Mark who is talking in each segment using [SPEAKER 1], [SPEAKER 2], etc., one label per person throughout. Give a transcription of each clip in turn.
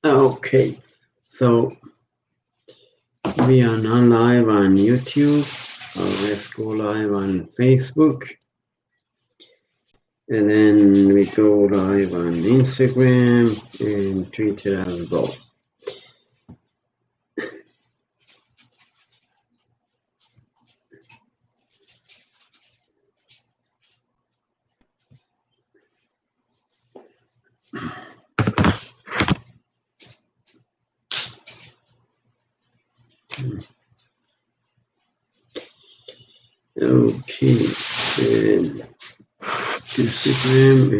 [SPEAKER 1] Okay, so we are now live on YouTube. Let's go live on Facebook. And then we go live on Instagram and Twitter as well. Okay, and Instagram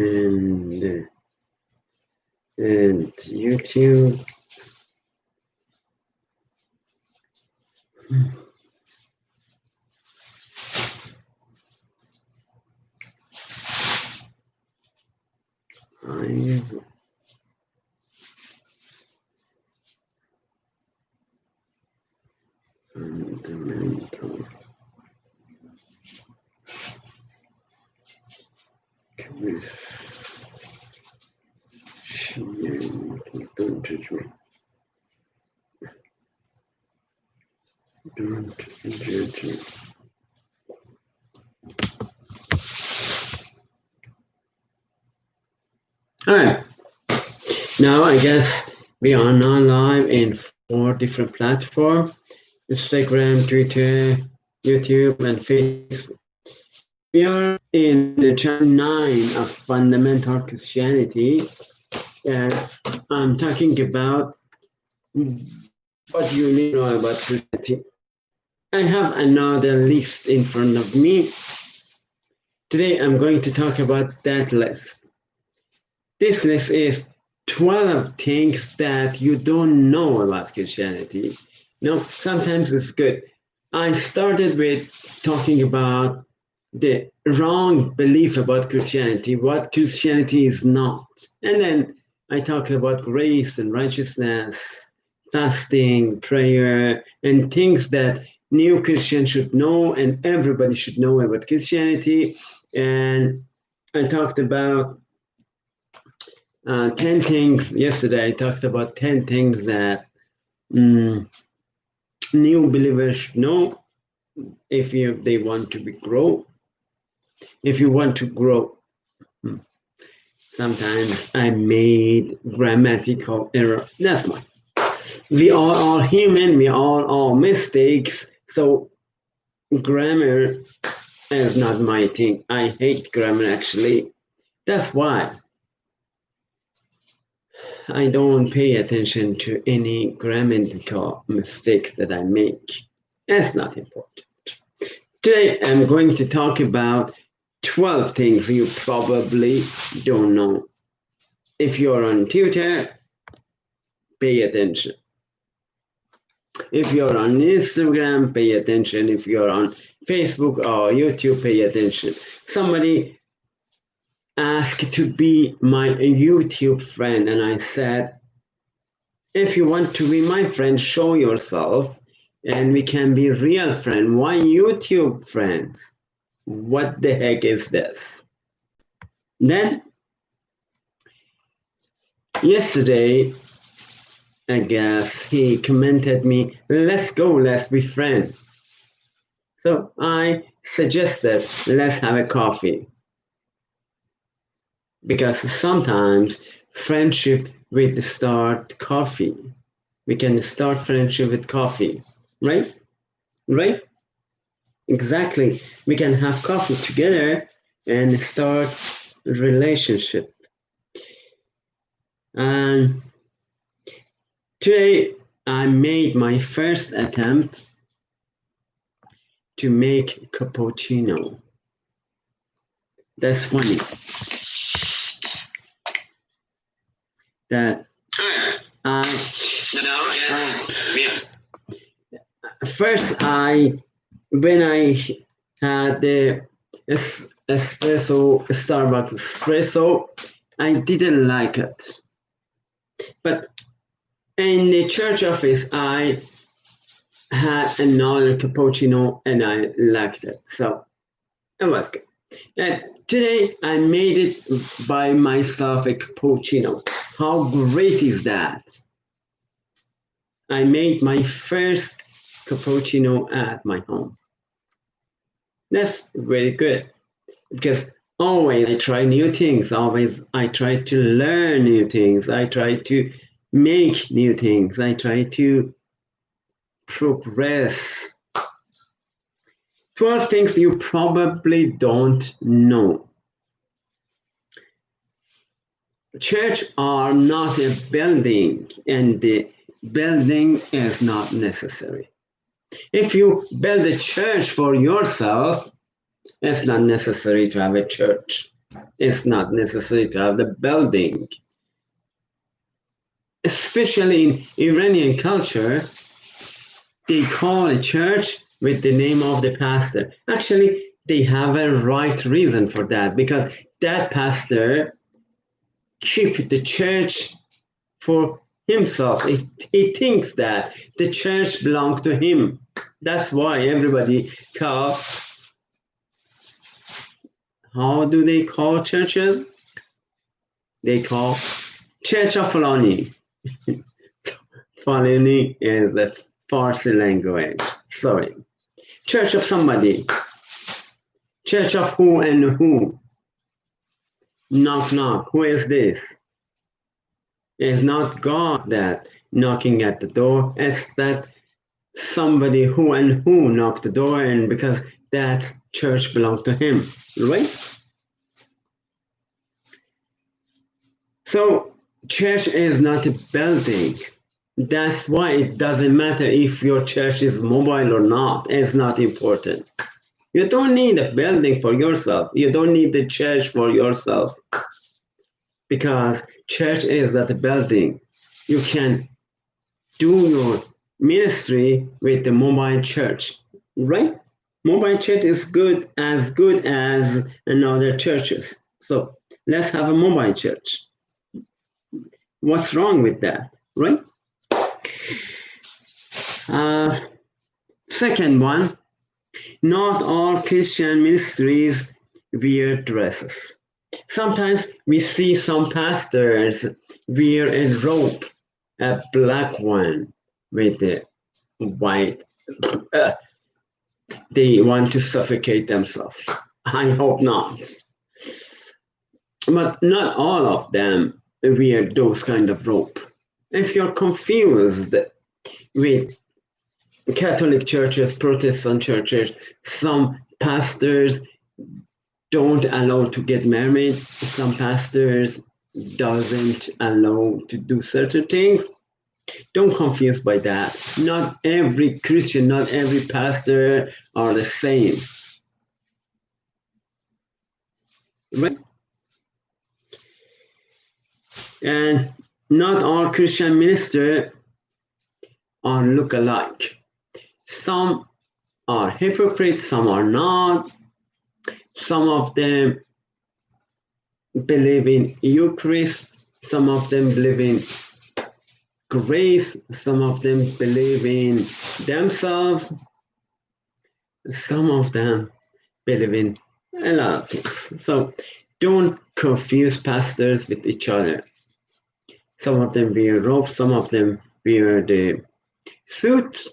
[SPEAKER 1] and YouTube. Fundamental Christianity. Don't judge me. Don't judge me. All right. Now I guess we are now live in 4 different platforms: Instagram, Twitter, YouTube, and Facebook. We are in the chapter 9 of Fundamental Christianity. I'm talking about what you need to know about Christianity. I have another list in front of me. Today I'm going to talk about that list. This list is 12 things that you don't know about Christianity. Sometimes it's good. I started with talking about the wrong belief about Christianity, what Christianity is not. And then I talked about grace and righteousness, fasting, prayer, and things that new Christians should know and everybody should know about Christianity. And I talked about 10 things. Yesterday, I talked about 10 things that new believers should know if they want to grow. If you want to grow, sometimes I made grammatical error. That's fine. We all are human. We all are mistakes. So grammar is not my thing. I hate grammar actually. That's why I don't pay attention to any grammatical mistakes that I make. That's not important. Today I'm going to talk about 12 things you probably don't know. If you're on Twitter, pay attention. If you're on Instagram, pay attention. If you're on Facebook or YouTube, pay attention. Somebody asked to be my YouTube friend, and I said, if you want to be my friend, show yourself, and we can be real friends. Why YouTube friends? What the heck is this? Then, yesterday, I guess he commented me, let's go, let's be friends. So I suggested, let's have a coffee. Because sometimes friendship will start coffee. We can start friendship with coffee, right? Right? Exactly. We can have coffee together and start a relationship. And today I made my first attempt to make cappuccino. That's funny. That first when I had the espresso, Starbucks espresso, I didn't like it. But in the church office, I had another cappuccino and I liked it. So it was good. And today I made it by myself a cappuccino. How great is that? I made my first cappuccino at my home. That's very good because always I try new things. Always I try to learn new things. I try to make new things. I try to progress. 12 things you probably don't know. Church are not a building, and the building is not necessary. If you build a church for yourself, it's not necessary to have a church. It's not necessary to have the building. Especially in Iranian culture, they call a church with the name of the pastor. Actually, they have a right reason for that because that pastor keep the church for himself. He thinks that the church belongs to him. That's why everybody calls. How do they call churches? They call Church of Fulani. Fulani is the Farsi language. Sorry. Church of somebody. Church of who and who? Knock, knock. Who is this? It's not God that knocking at the door. It's that somebody who and who knocked the door, and because that church belonged to him, right? So church is not a building. That's why it doesn't matter if your church is mobile or not. It's not important. You don't need a building for yourself. You don't need the church for yourself because church is not a building. You can do your ministry with the mobile church, right? Mobile church is good as another churches. So let's have a mobile church. What's wrong with that, right? Second one, not all Christian ministries wear dresses. Sometimes we see some pastors wear a robe, a black one with the white. They want to suffocate themselves. I hope not. But not all of them wear those kind of robe. If you're confused with Catholic churches, Protestant churches, some pastors don't allow to get married. Some pastors doesn't allow to do certain things. Don't confuse by that. Not every Christian, not every pastor are the same. Right? And not all Christian ministers are look alike. Some are hypocrites, some are not. Some of them believe in Eucharist, some of them believe in grace, some of them believe in themselves, some of them believe in a lot of things. So don't confuse pastors with each other. Some of them wear robes, some of them wear the suits,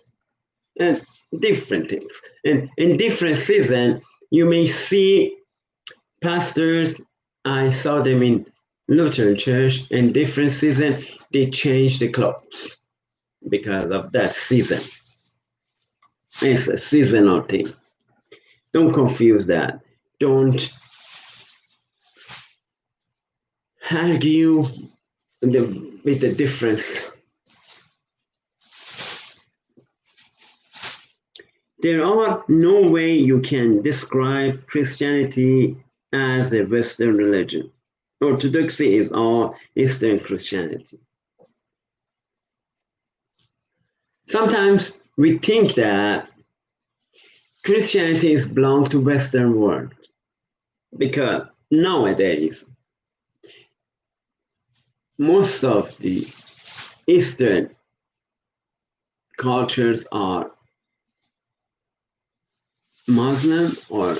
[SPEAKER 1] and different things. And in different seasons, you may see pastors. I saw them in Lutheran church. In different season, they change the clothes because of that season. It's a seasonal thing. Don't confuse that. Don't argue with the difference. There are no way you can describe Christianity as a Western religion. Orthodoxy is all Eastern Christianity. Sometimes we think that Christianity is belong to Western world because nowadays most of the Eastern cultures are Muslim or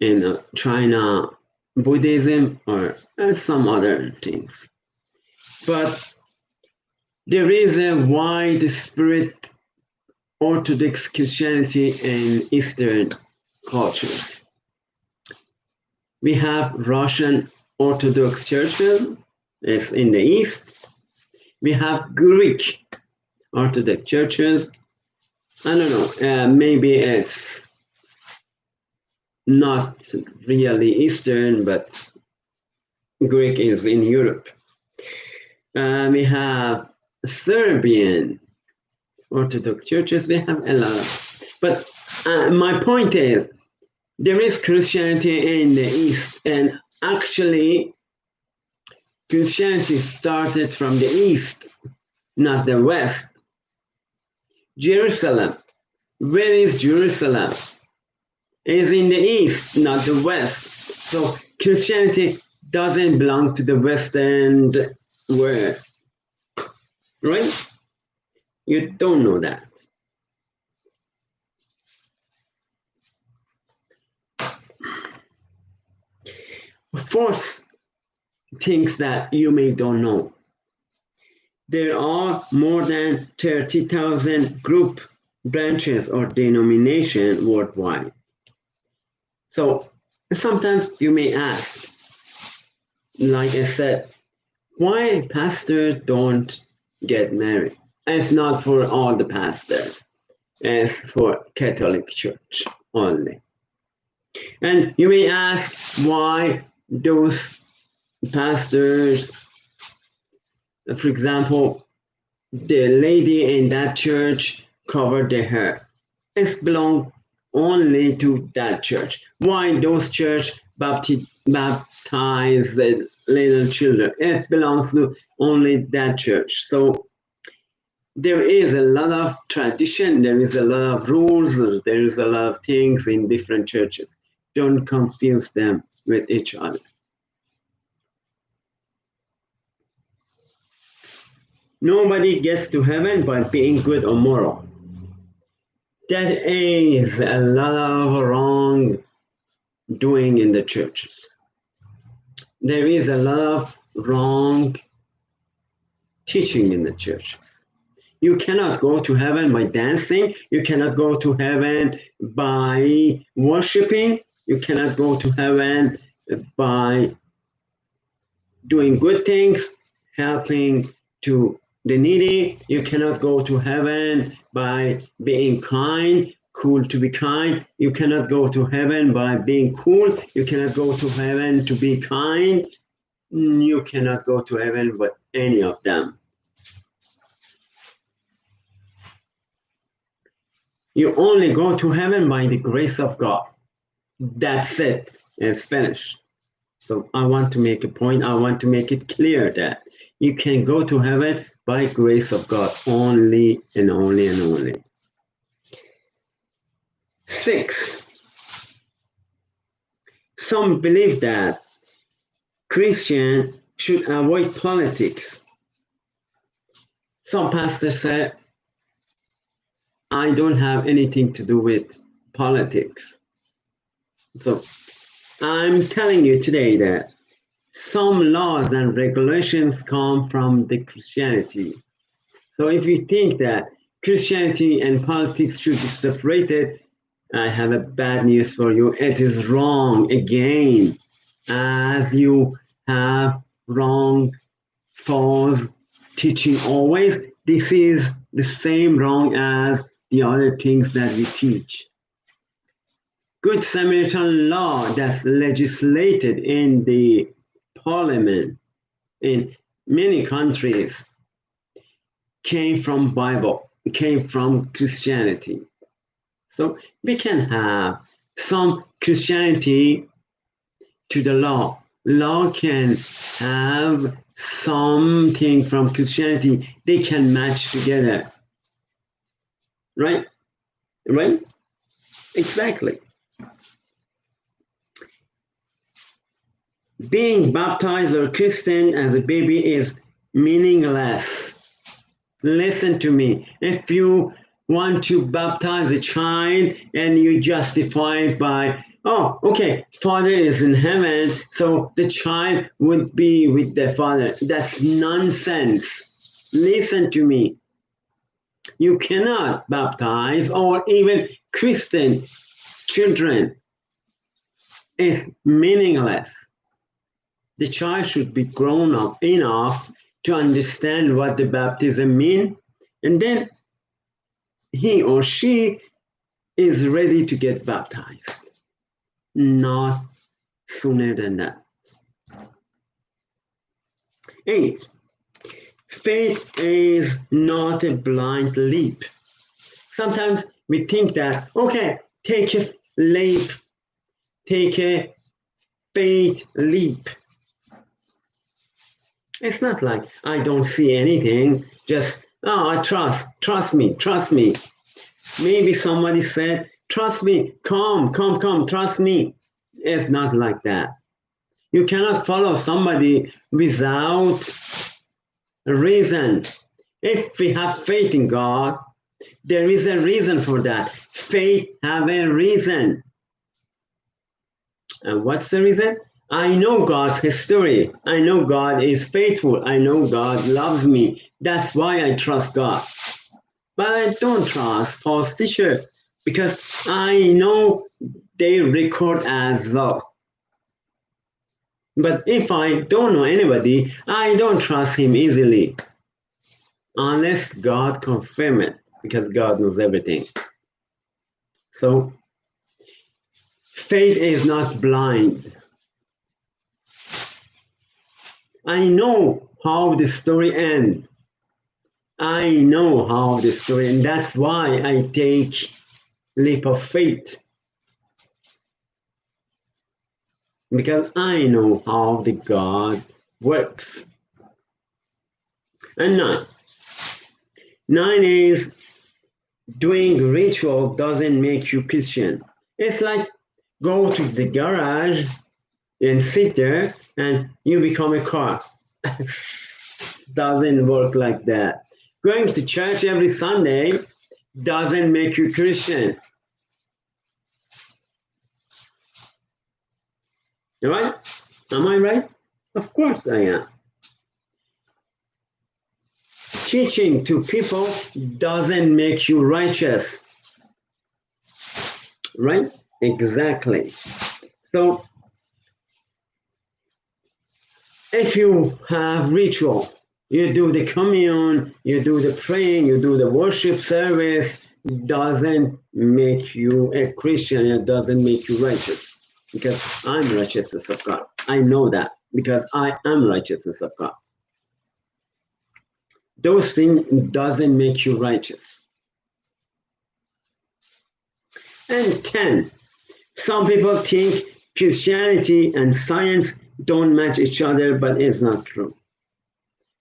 [SPEAKER 1] in China Buddhism or some other things. But There is a widespread Orthodox Christianity in Eastern cultures. We have Russian Orthodox churches, it's in the East. We have Greek Orthodox churches. I don't know, maybe it's not really Eastern, but Greek is in Europe. We have Serbian Orthodox churches, they have a lot. But my point is, there is Christianity in the East, and actually, Christianity started from the East, not the West. Jerusalem, where is Jerusalem? It's in the East, not the West. So Christianity doesn't belong to the Western world, right? You don't know that. Fourth things that you may don't know. There are more than 30,000 group branches or denomination worldwide. So sometimes you may ask, like I said, why pastors don't get married? It's not for all the pastors. It's for Catholic Church only. And you may ask why those pastors, for example, the lady in that church covered their hair. It belongs only to that church. Why those church baptize the little children? It belongs to only that church. So there is a lot of tradition, there is a lot of rules, there is a lot of things in different churches. Don't confuse them with each other. Nobody gets to heaven by being good or moral. That is a lot of wrong doing in the churches. There is a lot of wrong teaching in the churches. You cannot go to heaven by dancing. You cannot go to heaven by worshiping. You cannot go to heaven by doing good things, helping to the needy. You cannot go to heaven by being kind, cool to be kind. You cannot go to heaven by being cool. You cannot go to heaven to be kind. You cannot go to heaven by any of them. You only go to heaven by the grace of God. That's it. It's finished. So I want to make a point. I want to make it clear that you can go to heaven by grace of God only and only and only. 6, some believe that Christians should avoid politics. Some pastors say, I don't have anything to do with politics. So I'm telling you today that some laws and regulations come from the Christianity. So if you think that Christianity and politics should be separated, I have a bad news for you. It is wrong again, as you have wrong, false teaching always. This is the same wrong as the other things that we teach. Good Samaritan law that's legislated in the parliament in many countries came from Bible, came from Christianity. So we can have some Christianity to the law. Law can have something from Christianity. They can match together. Right? Right? Exactly. Being baptized or Christian as a baby is meaningless. Listen to me. If you want to baptize a child and you justify it by, oh, okay, Father is in heaven, so the child would be with the Father. That's nonsense. Listen to me. You cannot baptize or even Christian children. It's meaningless. The child should be grown up enough to understand what the baptism means, and then he or she is ready to get baptized. Not sooner than that. 8. Faith is not a blind leap. Sometimes we think that, okay, take a leap, take a faith leap. It's not like I don't see anything, just, I trust me. Maybe somebody said, trust me, come, trust me. It's not like that. You cannot follow somebody without a reason. If we have faith in God, there is a reason for that. Faith have a reason. And what's the reason? I know God's history. I know God is faithful. I know God loves me. That's why I trust God. But I don't trust false teachers because I know they record as well. But if I don't know anybody, I don't trust him easily. Unless God confirm it, because God knows everything. So, faith is not blind. I know how the story ends. I know how the story ends. That's why I take leap of faith. Because I know how the God works. And 9. 9 is doing ritual doesn't make you Christian. It's like go to the garage and sit there and you become a car. Doesn't work like that. Going to church every Sunday doesn't make you Christian. Right? Am I right? Of course I am. Teaching to people doesn't make you righteous. Right? Exactly. So, if you have ritual, you do the commune, you do the praying, you do the worship service, doesn't make you a Christian, it doesn't make you righteous. Because I'm righteousness of God. I know that because I am righteousness of God. Those things doesn't make you righteous. And 10, some people think Christianity and science don't match each other, but it's not true.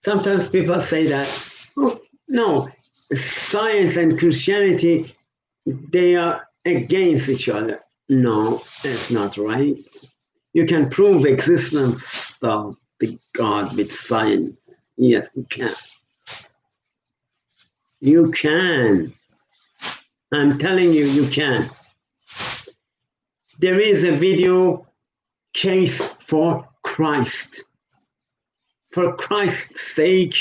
[SPEAKER 1] Sometimes people say that, oh, no, science and Christianity, they are against each other. No, that's not right. You can prove existence of the God with science. Yes, you can. You can. I'm telling you, you can. There is a video case for Christ. For Christ's sake,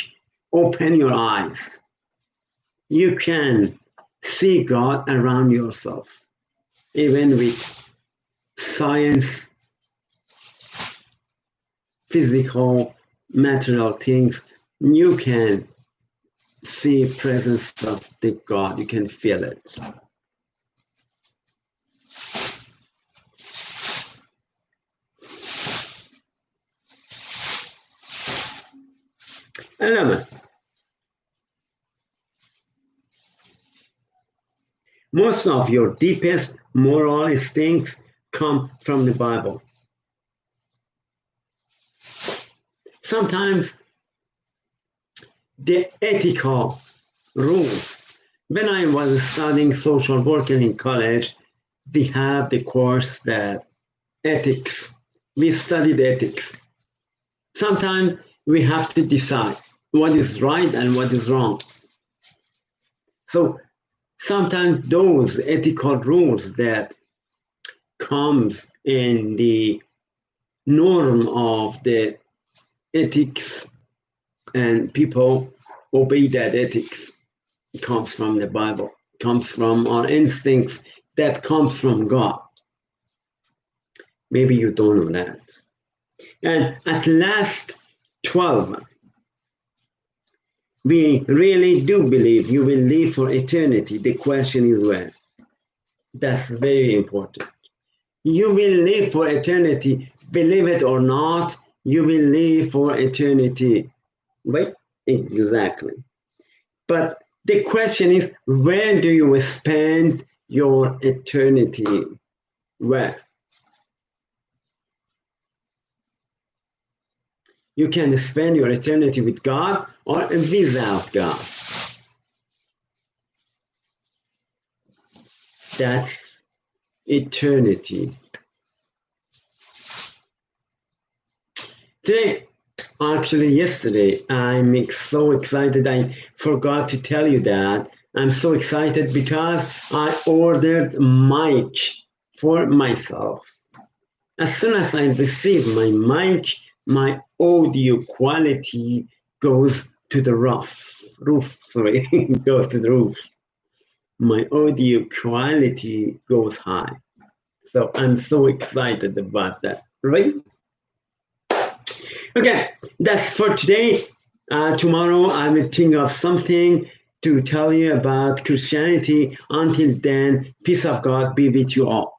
[SPEAKER 1] open your eyes. You can see God around yourself, even with science, physical, material things. You can see presence of the God. You can feel it. Element. Most of your deepest moral instincts come from the Bible. Sometimes the ethical rules. When I was studying social work in college, we have the course that ethics. We studied ethics. Sometimes we have to decide what is right and what is wrong. So sometimes those ethical rules that comes in the norm of the ethics and people obey that ethics. It comes from the Bible, it comes from our instincts, that comes from God. Maybe you don't know that. And at last 12, we really do believe you will live for eternity. The question is where? That's very important. You will live for eternity. Believe it or not, you will live for eternity. Right? Exactly. But the question is, where do you spend your eternity? Where? You can spend your eternity with God or without God. That's eternity. Today, actually yesterday, I'm so excited. I forgot to tell you that. I'm so excited because I ordered mic for myself. As soon as I receive my mic, my audio quality goes to the roof, goes to the roof. My audio quality goes high. So I'm so excited about that, right? Okay, that's for today. Tomorrow I will think of something to tell you about Christianity. Until then, peace of God be with you all.